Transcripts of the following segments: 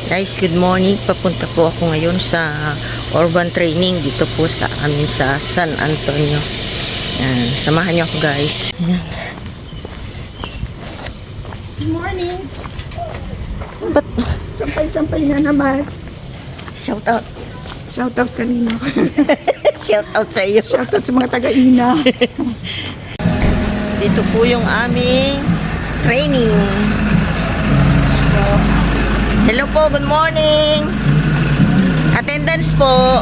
Guys, good morning. Papunta po ako ngayon sa urban training dito po sa amin sa San Antonio. Yan. Samahan niyo ako, guys. Yan. Good morning. Ba't? Sampay-sampay na naman. Shout out. Shout out kanino. Shout out sa iyo. Shout out sa mga taga-ina. Dito po yung aming training. Hello po, good morning. Attendance po.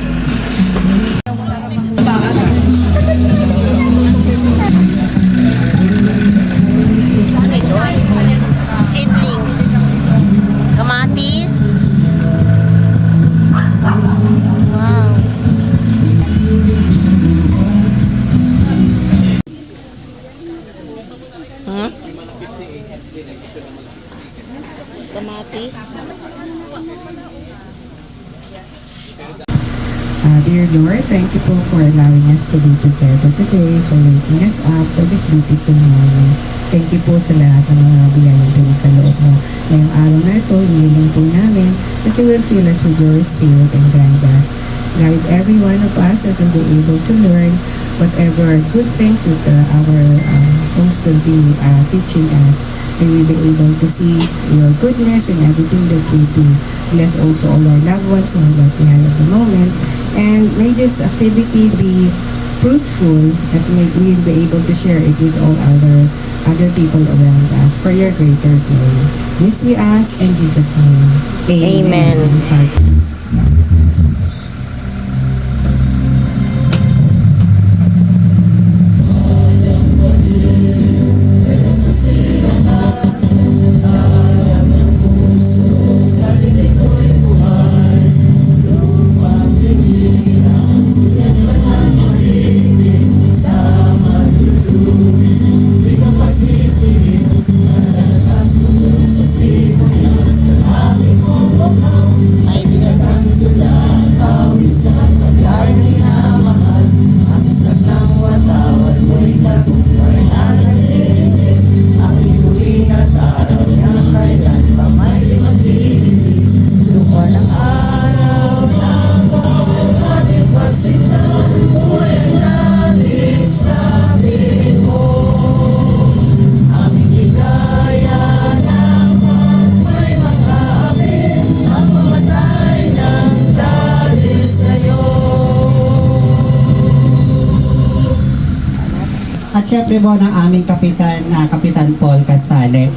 Seedlings. Kamatis. Wow. Hmm? Kamatis. Dear Lord, thank you po for allowing us to be together today, for waking us up for this beautiful morning. Thank you po sa lahat ng mga biyayang pinagkaloob mo. Ngayong araw na ito, inilang po namin that you will fill us with your spirit and guide us. Guide every one of us as we'll be able to learn whatever good things that our host will be teaching us. And we'll be able to see your goodness in everything that we do. Bless also all our loved ones who are that we have at the moment. And may this activity be fruitful that we'll be able to share it with all other people around us for your greater glory. This we ask in Jesus' name. Amen. At syempre po ng aming kapitan, Kapitan Paul Casale.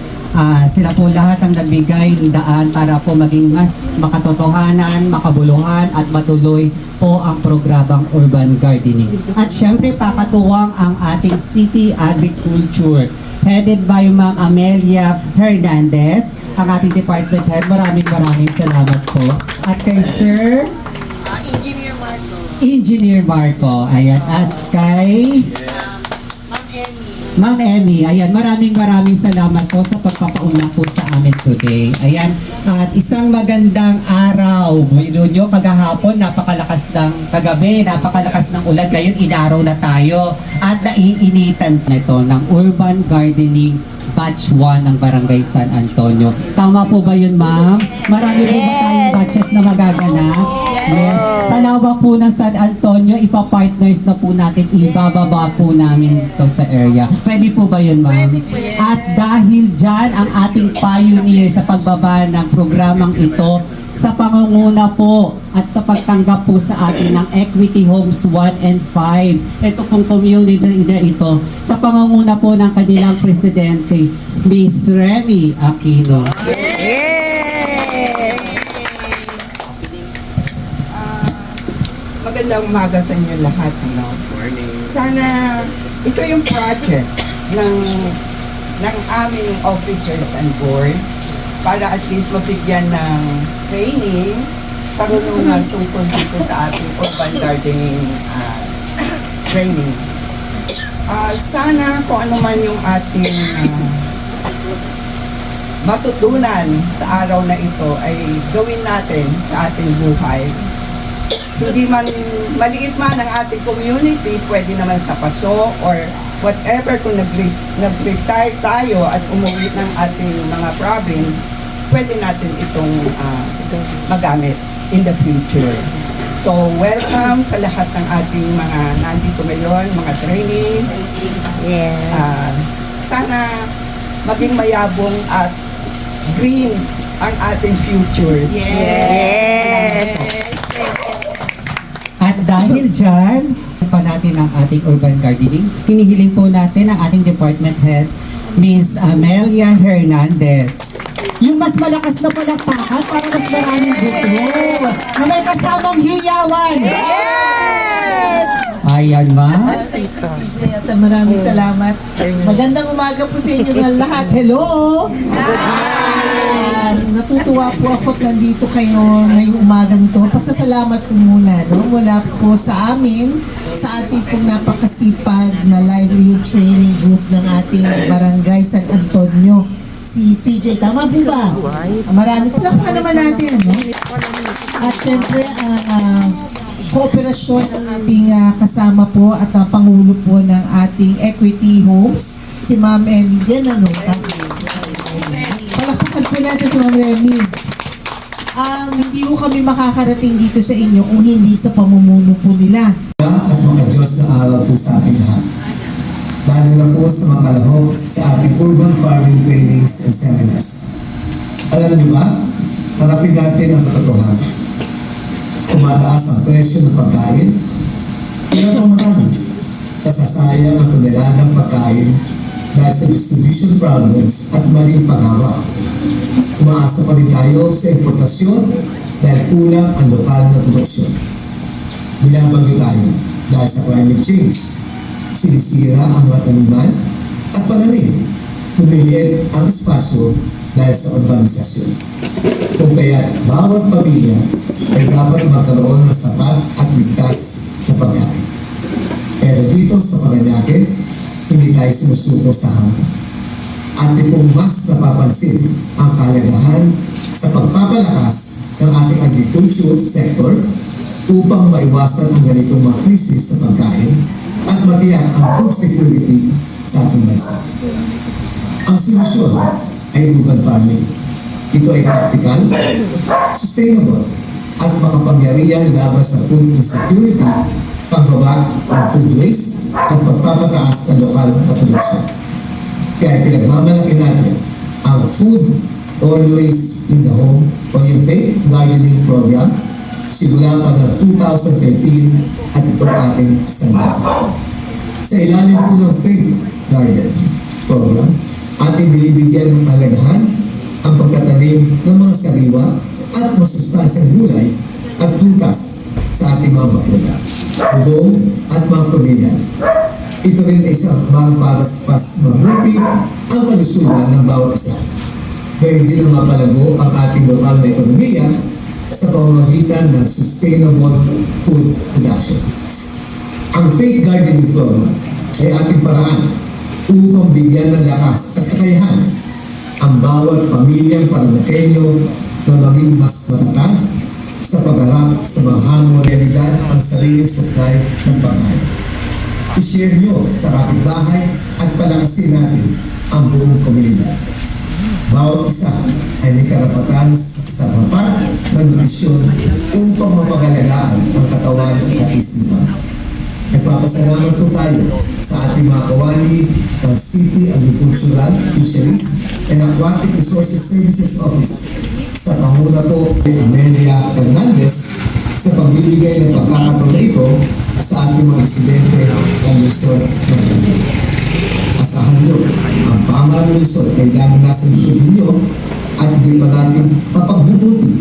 Sila po lahat ang nagbigay ng daan para po maging mas makatotohanan, makabuluhan at matuloy po ang programang urban gardening. At syempre pakatuwang ang ating City Agriculture headed by Ma'am Amelia Hernandez, ang ating department head. Maraming salamat po. At kay Sir Engineer Marco. Ayan. At kay Ma'am Emmy, ayan, maraming salamat po sa pagpapauna po sa amin today. Ayan, at isang magandang araw. Biro nyo, kagahapon, napakalakas ng kagabi, napakalakas ng ulan. Ngayon, inaraw na tayo at naiinitan nito ng urban gardening batch 1 ng Barangay San Antonio. Tama po ba yun, ma'am? Marami po ba tayong batches na magaganap? Yes. Sa lawak po ng San Antonio, ipa-partners na po natin, ibababa po namin to sa area. Pwede po ba yun, ma'am? At dahil dyan, ang ating pioneer sa pagbaba ng programang ito, sa pangunguna po at sa pagtanggap po sa atin ng Equity Homes 1 and 5. Ito pong community na ito, sa pangunguna po ng kanilang presidente, Miss Remy Aquino. Magandang umaga sa inyo lahat. Sana ito yung project ng aming officers and board para at least mabigyan ng training, karunungan tungkol dito sa ating urban gardening training. Sana kung ano man yung ating matutunan sa araw na ito ay gawin natin sa ating buhay. Hindi man maliit man ang ating community, pwede naman sa paso or whatever kung nag-retire tayo at umuwi ng ating mga province, pwede natin itong magamit in the future. So, welcome sa lahat ng ating mga nandito ngayon, mga trainees. Yeah. Sana maging mayabong at green ang ating future. Yes. At dahil dyan, pa natin ang ating urban gardening, hinihiling po natin ang ating department head, Ms. Amelia Hernandez. Yung mas malakas na palakpakan para mas maraming buto. Na may kasamang hiyawan. Yes! Ayan, ma. At maraming salamat. Magandang umaga po sa inyo lahat. Hello! Natutuwa po ako at nandito kayo ngayong umagang to. Pasasalamat po muna, no? Mula po sa amin, sa ating pong napakasipag na livelihood training group ng ating barangay San Antonio. Si CJ, tama po ba? Marami po lang naman natin, no? At syempre, kooperasyon ng ating kasama po at pangulo po ng ating Equity Homes, si Ma'am Emily, ano? Palakpakan po natin si Ma'am Remy. Hindi ko kami makakarating dito sa inyo kung hindi sa pamumuno po nila. At mga Diyos na araw po sa ating lahat. Lalo na po sa mga kalahok sa ating urban farming trainings and seminars. Alam niyo ba, harapin natin ang katotohanan. Tumataas ang presyo ng pagkain, kaya pang marami, nasasayang ang tonelada ng pagkain dahil sa distribution problems at maling paghawak. Umaasa pa rin tayo sa importasyon dahil kulang ang lokal na produksyon. Binabagyo tayo dahil sa climate change. Sinisira ang mga taniman at pananim. Lumiliit ang espasyo dahil sa urbanisasyon. Kung kaya bawat pamilya ay dapat magkaroon ng sapat at ligtas na pagkain. Pero dito sa Parañaque, hindi tayo sumusuko sa hamon. Atin pong mas napapansin ang kahalagahan sa pagpapalakas ng ating agriculture sector upang maiwasan ang ganitong mga krisis sa pagkain at matiyak ang food security sa ating bansa. Ang solusyon ay urban farming. Ito ay practical, sustainable, at makapangyarihan laban sa food insecurity, pagbaba ng food waste, at pagpapataas ng lokal na produksyon. Kaya pinagmamalaki natin ang Food Always in the Home o yung Faith Gardening Program simula pa ng 2013 at ito ating standard. Sa ilalim po ng Faith Garden Program, ating binibigyan ng kalagahan ang pagtatanim ng mga sariwa at masustansyang gulay at prutas sa ating mga bakula, bubong at mga komunidad. Ito rin ay isang bang para mas mabuti ang kalusugan ng bawat isa. Gayon din ang mapalago ang ating lokal na ekonomiya sa pamamagitan ng sustainable food production. Ang Faith Gardening Program ay ating paraan upang bigyan ng lakas at kakayahan ang bawat pamilyang Paranaqueño na maging mas matatag sa pagharap sa mga hamon realidad ang sariling supply ng pagkain. I-share nyo sa kapitbahay at palakasin natin ang buong komunidad. Bawat isa ay may karapatan sa papat na nutrisyon upang mapagalagaan ang katawan at isipan. Nagpapasalamat po tayo sa ating mga kawani ng City Agricultural, Fisheries, and Aquatic Resources Services Office sa panguna po ni Amelia Hernandez sa pagbibigay ng pagkakataon na ito sa ating mga residente ng Luzon ng Laguna. Asahan nyo, ang pamahalang ng Luzon ay lagi nasa likod ninyo at hindi pa natin papagbubuti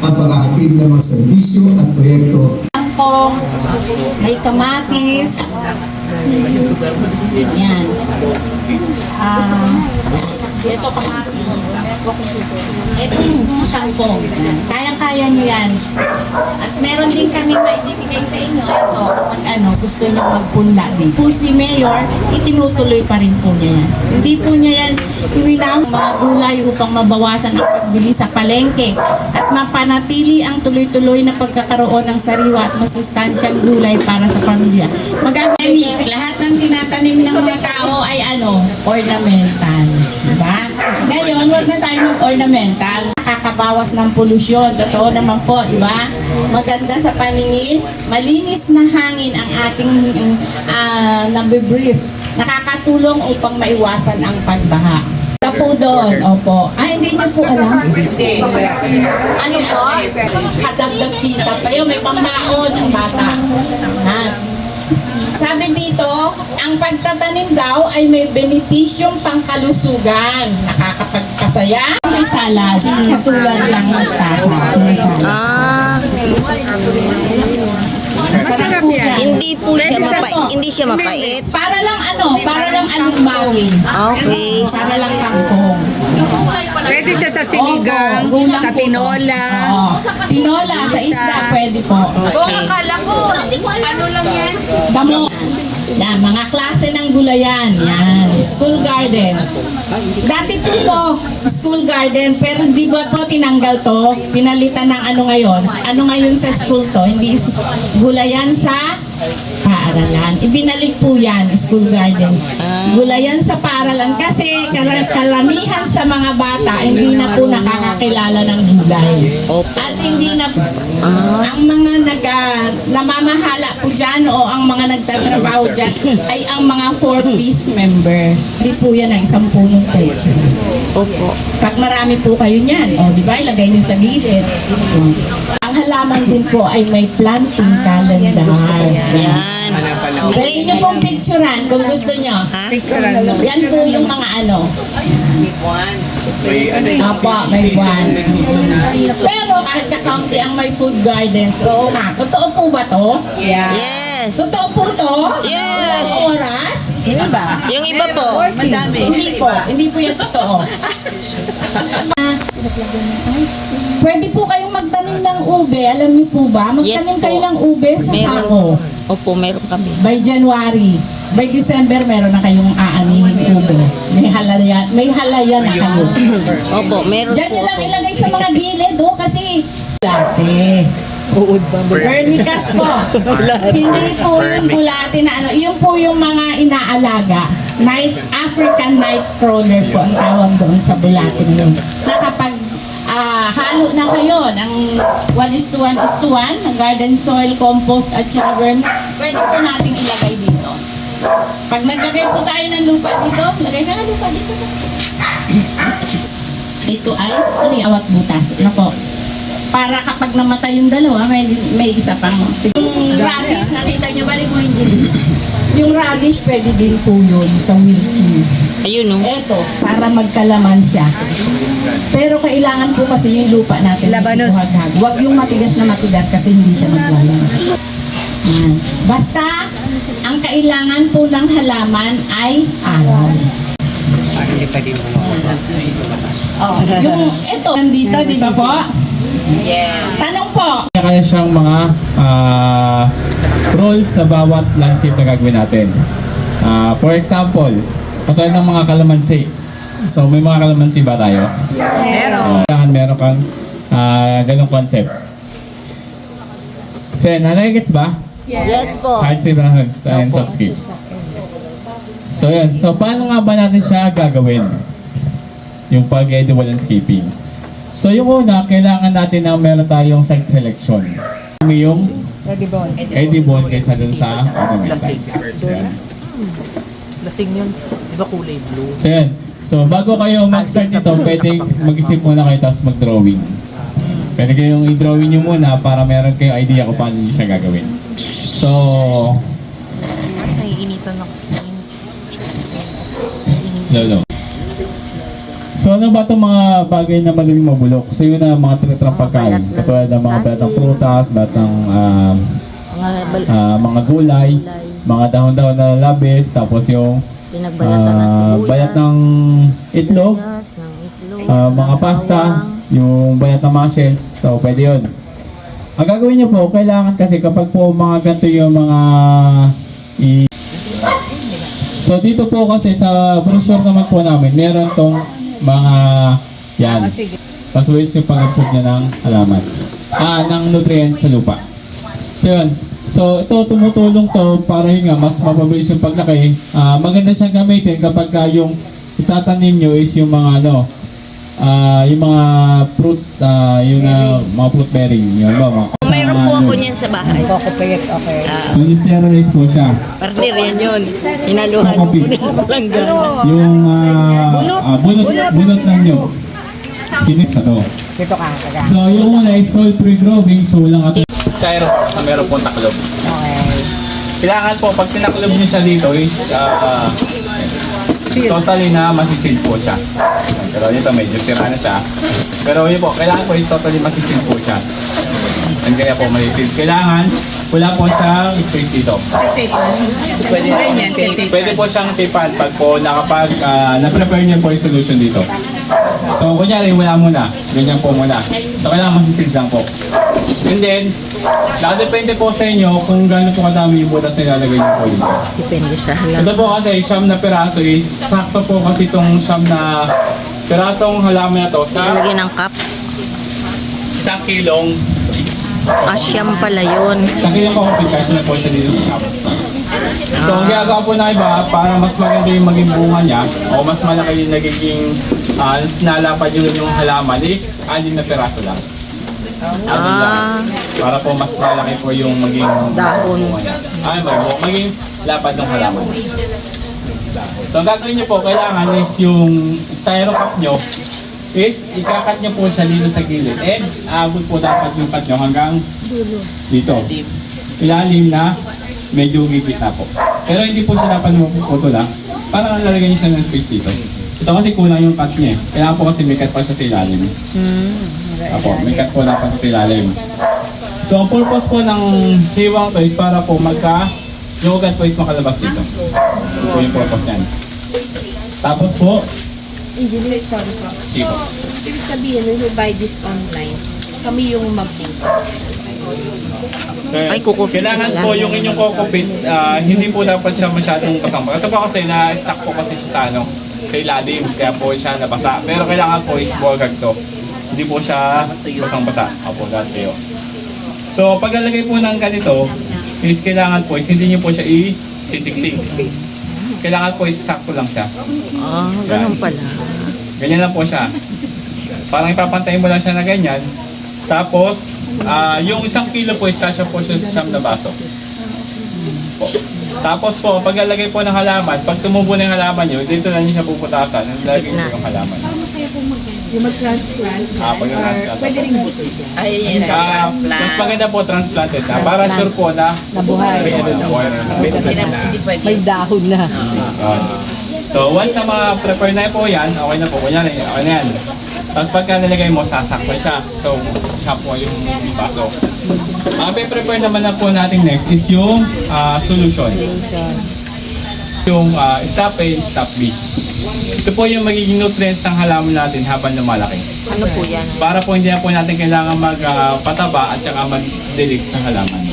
ang pag-ahatid ng mga serbisyo at proyekto po, may kamatis. Yan. Ito kamatis. Ito yung kangkong. Kayang-kaya nyo yan. At meron din kami maibibigay sa inyo. Ito, kapag gusto nyo magpunla din. Po si Mayor, itinutuloy pa rin po niya yan. Hindi po niya yan iwinang mga gulay upang mabawasan ang pagbili sa palengke at mapanatili ang tuloy-tuloy na pagkakaroon ng sariwa at masustansyang gulay para sa pamilya. Magagami, lahat ng tinatanim ng mga tao ay ornamentals. Diba? ba? Ngayon, wag na tayo mag-ornamental. Nakakabawas ng polusyon. Totoo naman po, di ba? Maganda sa paningin, malinis na hangin ang ating nabibrief. Nakakatulong upang maiwasan ang pagbaha. Ito po doon, opo. Hindi niyo po alam? Hindi. Ano po? Kadagdag kita pa yun. May pambaon ang bata. Ha? Sabi dito, ang pagtatanim daw ay may benepisyong pangkalusugan. Nakakapagpasaya. May salad, katulad ng mustasa. Ah, Masarap yan. hindi po siya hindi siya mapait. Para lang alugbagi. Okay. Para lang kangkong. Pwede siya sa sinigang, Opo, gulang sa po. tinola. Oo. Tinola, sa isda, pwede po. Akala ko, ano lang yan? Damo. Yan, mga klase ng gulayan. Yan, school garden. Dati po to, school garden, pero di ba po tinanggal to? Pinalitan ng ano ngayon? Ano ngayon sa school to? Hindi gulayan sa paaralan. Ibinalik po yan, school garden. Gulayan sa paaralan kasi kalamihan sa mga bata hindi na po nakakakilala ng gulay. At hindi na ang mga namamahala po dyan o ang mga nagtatrabaho dyan ay ang mga 4-piece members. Hindi po yan ang isang punong pecho. Opo. Pag marami po kayo niyan, di ba, ilagay niyo sa gilid. Ang halaman din po ay may planting calendar. Yan. Pwede niyo pong picturean kung gusto niyo. Yan po yung mga ano. Apo, may buwan. Pero kahit kakaunti ang may food gardens, oo nga. Totoo po ba to? Yes. Totoo po to? Yes. Walang oras? Yung iba po. Hindi po. Hindi po yan totoo. Pwede po kayong magtanim ng ube. Alam niyo po ba? Magtanim Yes po. kayo ng ube sa sako. Opo, meron kami. By January. By December, meron na kayong aanihin ube. May halaya na kayo. Opo, meron Diyan po nyo lang ako. ilagay sa mga gilid, kasi dati. Vermicast po. Hindi po yung bulate na ano. Yung po yung mga inaalaga. African night crawler po ang tawag doon sa bulate na yun. Na kapag halo na kayo ng 1:1:1 ng garden soil, compost at saka verm, pwede po natin ilagay dito. Pag naglagay po tayo ng lupa dito, lagay ka ng lupa dito. Ito ay awat butas. Ano po? Para kapag namatay yung dalawa, may isa pang. Yung radish, nakita nyo, balik mo yung yung radish, pwede din po yun sa Wilkins. Ayun, no? Eto, para magkalaman siya. Pero kailangan po kasi yung lupa natin. Labanos. Huwag yung matigas na matigas kasi hindi siya maglalaman. Yan. Basta, ang kailangan po ng halaman ay araw. Yung ito, nandito, di ba po? Yes. Tanong po. Kaya siyang mga roles sa bawat landscape na gagawin natin. For example, katulad ng mga kalamansi. So may mga kalamansi ba tayo? Meron kang ganong concept. So nanay-gets ba? Yes po. Hardscape and softscapes. So yun. So paano nga ba natin siya gagawin? Yung pag-edible landscaping. So yung una, kailangan natin na meron tayong site selection. Kami yung edible kaysa dun sa ornamentals. Lasing yun. Di ba kulay blue? So yun. So bago kayo mag-start nito, pwede mag-isip muna kayo tapos mag-drawing. Pwede kayong i-drawing nyo muna para meron kayong idea kung paano nyo siya gagawin. So, Naiinitan ako sa lolo. So ano ba itong mga bagay na malaming mabulok? So yun na mga tinitrang pagkain. Katulad ng mga balat ng prutas, balat ng mga gulay, mga dahon-dahon na labis, tapos yung Pinagbalatan ng sibuyas. balat ng itlog, ng itlog. mga pasta, yung balat ng mga shells. So pwede yun. Ang gagawin nyo po, kailangan kasi kapag po mga ganito yung mga So dito po kasi sa brochure naman po namin, meron tong mga yan. Tapos ways yung pag-absorb niya ng halaman. Ng nutrients sa lupa. So yun. So ito tumutulong to para yun nga mas mapabilis yung paglaki. Maganda siyang gamitin kapag yung itatanim nyo is yung mga yung mga fruit, mga fruit bearing, yun ba? Mayroon po ako niyan sa bahay. So, sterilize po siya. Partner, yan yun. Hinaluhan ko Coffee. na sa palanggana. Yung bunot lang nyo. Kinik sa to. So, yung una is soil-free growing, so walang styro na meron pong taklob. Kailangan po, pag tinaklob nyo siya dito is totally na masisil po siya. Pero ito, medyo sira na siya. Pero yun po, kailangan po is totally masisil po siya. And kaya po masisil. Kailangan, wala po siyang space dito. Pwede po siyang tipan pag po na-prepare niyo po yung solution dito. So, kunyari, wala muna. Ganyan po muna. So, kailangan masisil lang po. And then, nakadepende po sa inyo kung gaano po kadami yung butas na ilalagay niyo po dito. Depende sa halaman. Ito po kasi, siyam na piraso is sakto po kasi itong siyam na pirasong halaman na to sa Lagyan ng cup. isang kilong Asyam pala yun. isang kilong coffee kasi na po siya dito sa cup. So, ang ginagawa po na iba, para mas maganda yung maging bunga niya o mas malaki yung nagiging nalapad yung halaman is 6 na piraso lang. Para po mas malaki po yung maging Dahon. bunga niya. Maging lapad ng halaman. So, ang gagawin niyo po, kailangan is yung styro cup nyo is ikakat nyo po siya dito sa gilid. And aabot po dapat yung cut nyo hanggang dito. Ilalim na medyo gigit na po. Pero hindi po siya dapat mapuputol ha. Parang lalagyan niyo siya ng space dito. Ito kasi kulang yung cut niya eh. Kailangan po kasi may cut pa siya sa ilalim. Apo, may cut po dapat sa ilalim. So, ang purpose po ng hiwang to is para po yung ugat po is makalabas dito. Ito po yung purpose niyan. Tapos po, Engineer, sorry po. So, ibig sabihin, when we buy this online, kami yung mag-dito. Ay, kukupit kailangan lang. po yung inyong kukupit, hindi po dapat siya masyadong kasama. Ito po kasi na-stack po kasi siya sa ilalim, kaya po siya nabasa. Pero kailangan po is bogag to. Hindi po siya basang-basa. Opo, dati kayo. So, pag nalagay po ng ganito, is kailangan po is hindi nyo po siya i-sisiksik. Kailangan po is sakto lang siya. Ganun pala. Ganyan lang po siya. Parang ipapantayin mo lang siya na ganyan. Tapos, yung 1 kilo po is kasya po siya sa 9 na baso. Po. Tapos po, pag lalagay po ng halaman, pag tumubo na yung halaman nyo, dito na niyo siya puputasan. Lalagay po yung halaman. Yung mag-transplant, Pag yung transplant. pwede rin buto dyan. Ay, Mas maganda po transplanted na. Para sure po na Nabuhay. May dahon na. So, once na ma-prepare na po yan, okay na po. Kunyari, okay na yan. Tapos pagka nilagay mo, sasakto siya. So, siya po yung baso. Ang prepare naman na po natin next is yung solution. Yung stop A and stop B. Ito po yung magiging nutrients ng halaman natin habang lumalaki. ano po yan? Para po hindi na po natin kailangan magpataba at saka mag-delete sa halaman.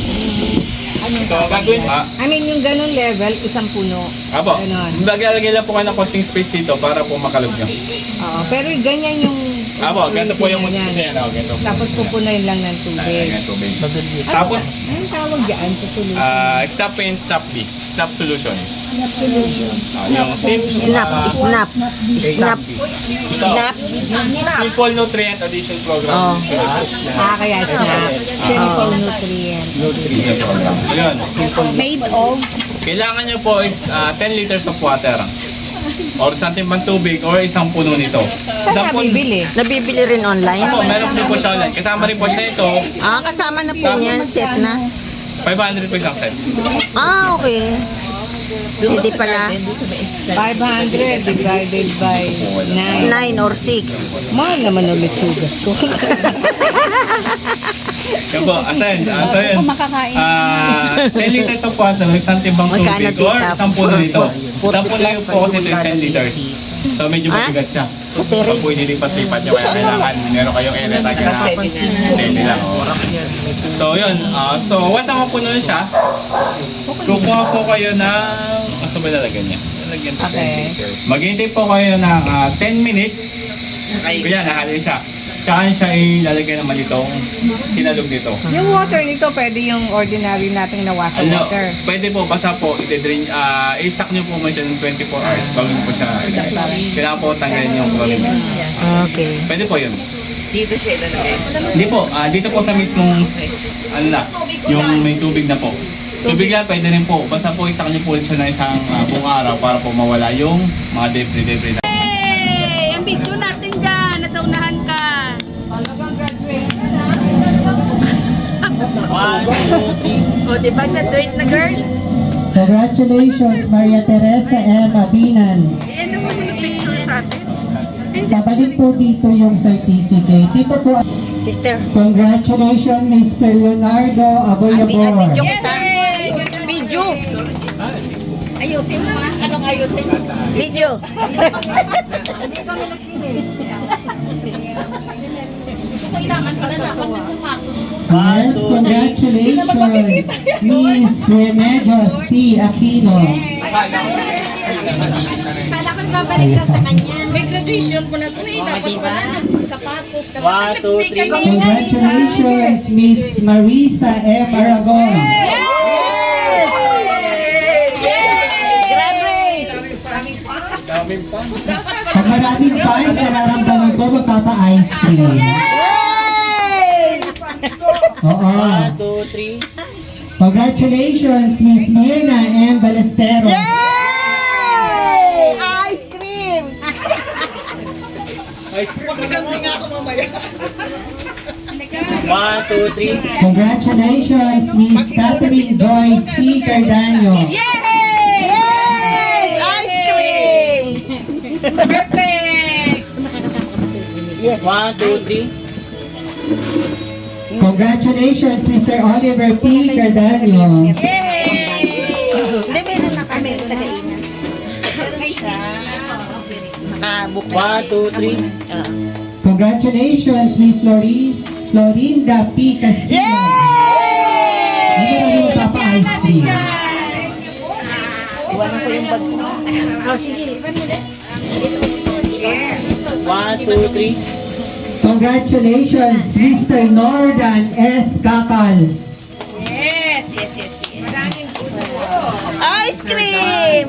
So, gagawin I mean, yung ganun level, isang puno. Apo, Ganon. maglagay lang po kayo ng konting space dito para po makalog nyo. Oo, pero ganyan yung... Apo, ganito po yung ganyan. ganito. Tapos pupunayin lang ng tubig. Tubig. Tapos, Anong tawag dyan sa solution? stop A and stop B. Stop solution. Yung Snap. Snap. Simple nutrient addition program. Kaya snap. Simple nutrient. Nutrient program. So, yun. Made of? Kailangan nyo po is 10 liters of water. Or something pang tubig or isang puno nito. Saan nabibili? Nabibili rin online? Apo, meron din po siya online. Kasama rin po siya ito. Kasama na po niyan. Set na. 500 po isang set. Okay. Hindi pala. 500 divided by 9. 9 or 6. Mahal naman ulit sugas ko. Yan po, asan? So yun. 10 liters of water, isang timbang Magkano, tubig or tita? isang puno nito. Isang puno lang po kasi ito is 10 liters. So medyo mabigat siya. Pag po ililipat-lipat niya, kaya kailangan meron kayong area tag na steady lang. So yun, so once na mapuno na siya, kukuha po kayo ng, asa ba lalagyan niya? Lalagyan po. Okay. Maghintay po kayo ng 10 minutes. Kaya nahalin siya. Tsaka siya ilalagay naman itong kinalog nito. Yung water nito, pwede yung ordinary nating nawasa water. Pwede po, basta po, i-drain, i-stack nyo po mo siya ng 24 hours bago nyo po siya ilagay. Kailangan po tanggalin yung chlorine. Okay. Pwede po yun. Hindi po, dito po sa mismong, ano na, yung may tubig na po. Tubig lang, pwede rin po. Basta po, istack nyo po siya na isang buong araw para po mawala yung mga debris na. Hey! Ang video natin dyan! Nasa unahan ka! O, diba graduate na girl? Congratulations, Maria Teresa M. Abinan. Eh, ano mo yung picture sa atin? Babalik po dito yung certificate. Dito po, Sister. congratulations, Mr. Leonardo Aboyabor. Video kita. Video. Ayusin mo ha? Anong ayusin mo? Video. Gusto ko ilaman pala dapat ng sapatos ko. Yes, congratulations, Miss Remedios T. Aquino. Kala ko babalik daw sa kanya. May graduation ko na to eh. Dapat pala nagsapatos. 1, 2, 3. Congratulations, Miss Marisa M. Aragon. Graduate. Pag maraming fans, nararamdaman ko magpapa-ice cream. Oo. 1, 2, 3. Congratulations, Miss Mirna M. Balesteros. Ice cream. One, two, three. Congratulations, Miss Catherine Joy C. Cardaño. Yes! Ice cream. Perfect! Yes. 1, 2, 3. Congratulations, Mr. Oliver P. Cardaño. Hindi, meron na kami. Tagainan. Nakabook na. 1, 2, 3. Congratulations, Miss Florinda P. Castillo. Hindi na rin magpapa-ice cream. Iwanan ko yung bag ko. Oh, sige. 1, 2, 3. Congratulations, Mr. Nordan S. Kakal. Yes, yes, yes, yes. Maraming puso. Ice cream.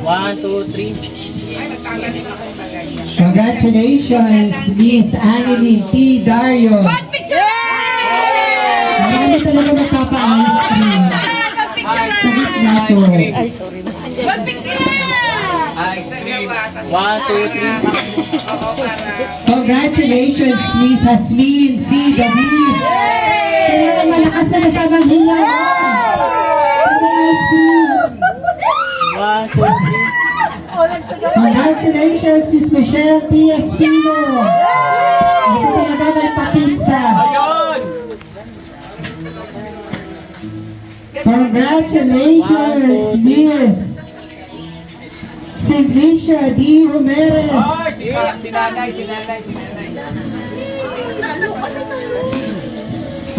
1, 2, 3. Congratulations, Miss Annalyn T. Dario. Marami talaga magpapa-ice cream. Sa gitna po. Ay, sorry. Good picture! 1, 2, 3. Congratulations, Miss Hasmin C. David. Kailangan malakas na nasamang hinga. Ice cream. 1, 2, 3. Congratulations, Miss Michelle T. Espino. Ito talaga may pa-pizza. Congratulations, Miss Simplicia D. Ramirez.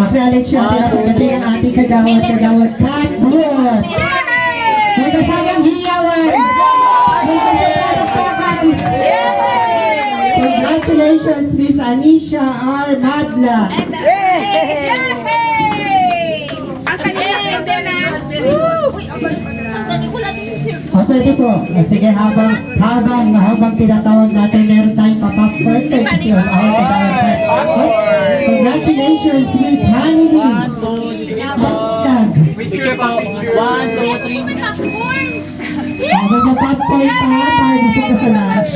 Acknowledge natin ang pagdating ng ating kagawad Kat Buot. May kasamang hiyawan. May kasamang palakpakan. Congratulations, Miss Anisha R. Madla. Ang kanila pwede na. Sandali, wala din yung sir. Pwede po. Sige, habang tinatawag natin, meron tayong pa-popcorn kasi on our kagawad Kat. Congratulations, Miss Hanilyn. 1, 2, 3. Picture pa. 1, 2, 3. Habang na popcorn pa, para busog ka sa lunch.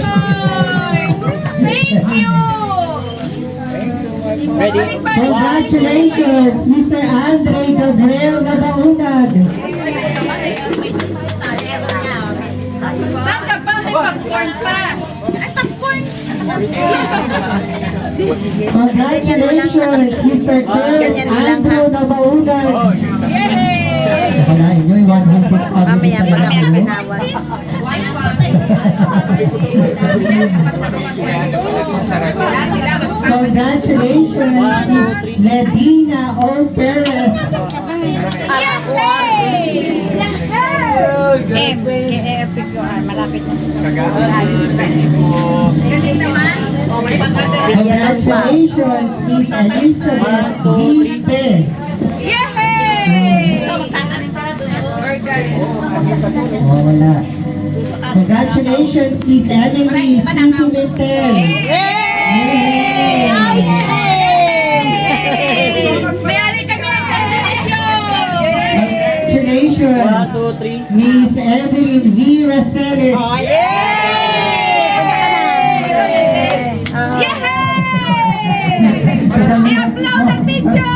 Thank you! Ready? Congratulations, Mr. Andre Gabriel Nabaunag. Saan ka pa? May popcorn pa. Ay, popcorn! Congratulations, Mr. Kurt Andrew Nabaunag. Yay! Nakalain nyo, iwan mo po ang Mamaya pa lang ano? pinawan. Congratulations, Miss Ledina O. Perez. Yay! Congratulations, Miss Elizabeth Vipe. Oh, wala. Congratulations, Miss Emily C. Pimentel. Mayari kami ng celebration! Congratulations, Miss Evelyn V. Raceles. I-upload ang video!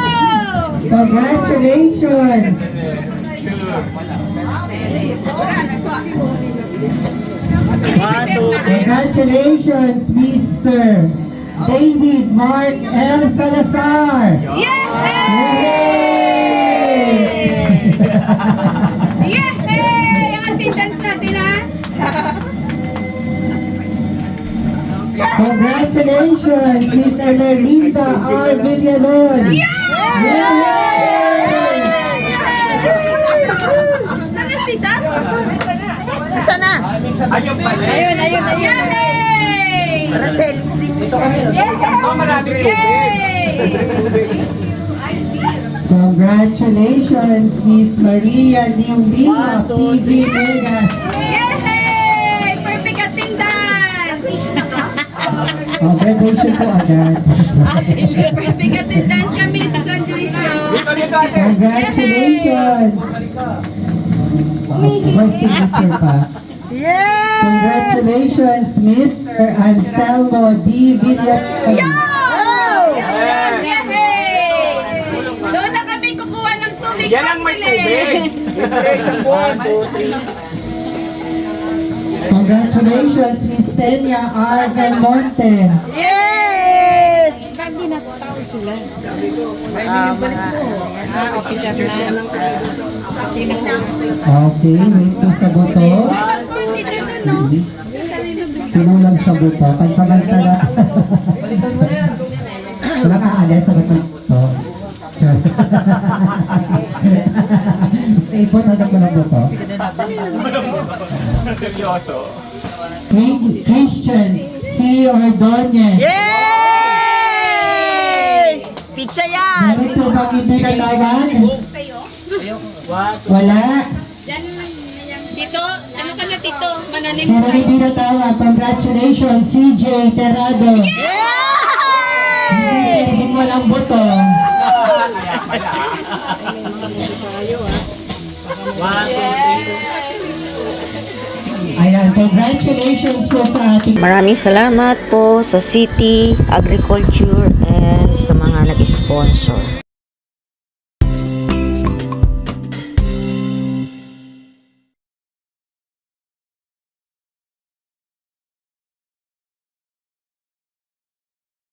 Congratulations. Congratulations, Mr. David Mark L. Salazar. Yay! Ang attendance natin, ha? Congratulations, Miss Ermelinda R. Villalon. Saan si tita? Saan na? Ayun. Yay! Racelis din. Congratulations, Miss Maria Liulina P.V. Vegas. Yay! Perfect attendance! Oh, graduation po agad. Perfect attendance kami sa graduation. Congratulations. First signature pa. Congratulations, Mr. Anselmo D. Villalon. Yay! Doon na kami kukuha ng tubig. Yan ang may tubig. Congratulations, Miss Senia R. Belmonte. Yes! Okay, wait po sa buto. Pinulang sa buto. Pansamantala. Walang aalis sa buto. Stay put agad ko ng buto. Christian C. Ordonez. Yes! Pizza yan! Meron po bang hindi natagan? Wala. Tito, ano ka na tito? Mananim Sino hindi natawa? Congratulations, CJ Terrado. Hindi pwedeng walang buto. Ayan, congratulations po sa ating Maraming salamat po sa City Agriculture and sa mga nag-sponsor.